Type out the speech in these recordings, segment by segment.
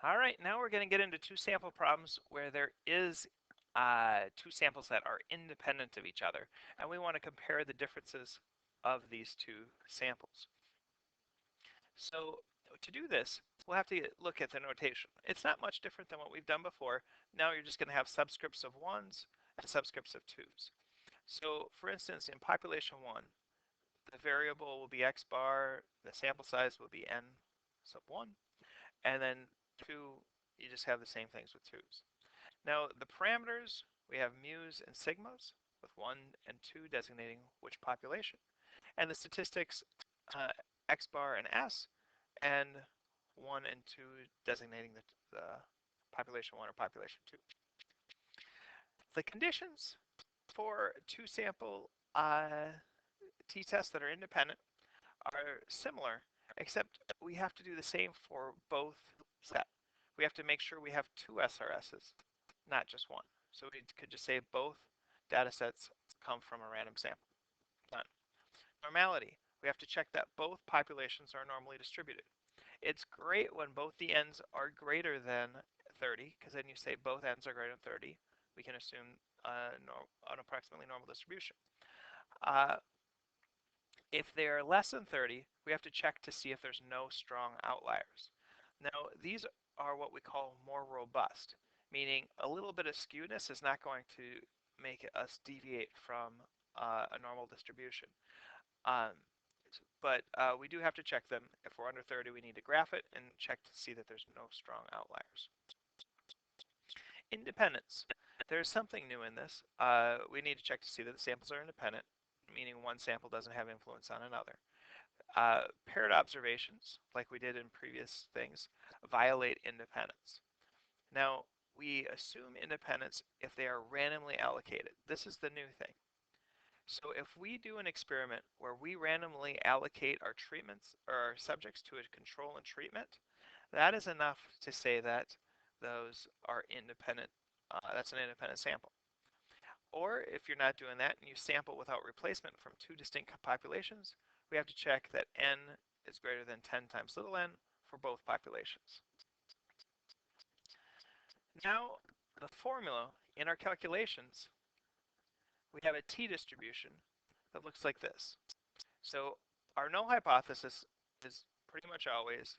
All right, now we're going to get into two sample problems where there is two samples that are independent of each other, and we want to compare the differences of these two samples. So to do this, we'll have to look at the notation. It's not much different than what we've done before. Now you're just going to have subscripts of 1s and subscripts of 2s. So for instance, in population 1, the variable will be x bar, the sample size will be n sub 1, and then 2, you just have the same things with 2s. Now the parameters, we have mu's and sigmas, with 1 and 2 designating which population, and the statistics, uh, x bar and s, and 1 and 2 designating the population 1 or population 2. The conditions for two sample t-tests that are independent are similar, except we have to do the same for both sets. We have to make sure we have two SRSs, not just one. So we could just say both data sets come from a random sample. Done. Normality. We have to check that both populations are normally distributed. It's great when both the n's are greater than 30, because then you say both n's are greater than 30. We can assume an approximately normal distribution. If they are less than 30, we have to check to see if there's no strong outliers. Now, these are what we call more robust, meaning a little bit of skewness is not going to make us deviate from a normal distribution. But we do have to check them. If we're under 30, we need to graph it and check to see that there's no strong outliers. Independence. There's something new in this. We need to check to see that the samples are independent, meaning one sample doesn't have influence on another. Paired observations, like we did in previous things, violate independence. Now, we assume independence if they are randomly allocated. This is the new thing. So if we do an experiment where we randomly allocate our treatments or our subjects to a control and treatment, that is enough to say that those are independent. That's an independent sample. Or if you're not doing that and you sample without replacement from two distinct populations, we have to check that n is greater than 10 times little n for both populations. Now, the formula in our calculations, we have a t-distribution that looks like this. So our null hypothesis is pretty much always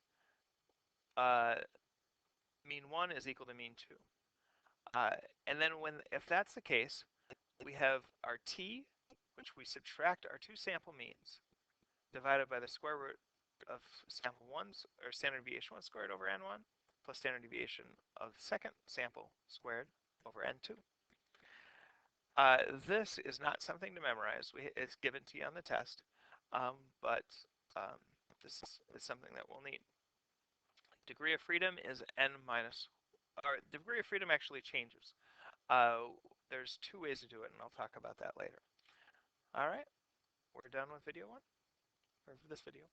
mean 1 is equal to mean 2. And then if that's the case, we have our t, which we subtract our two sample means, divided by the square root of sample 1's, or standard deviation 1 squared over n1, plus standard deviation of second sample squared over n2. This is not something to memorize. It's given to you on the test, but this is something that we'll need. Degree of freedom is n minus, or degree of freedom actually changes. There's two ways to do it, and I'll talk about that later. All right, we're done with video 1, or this video.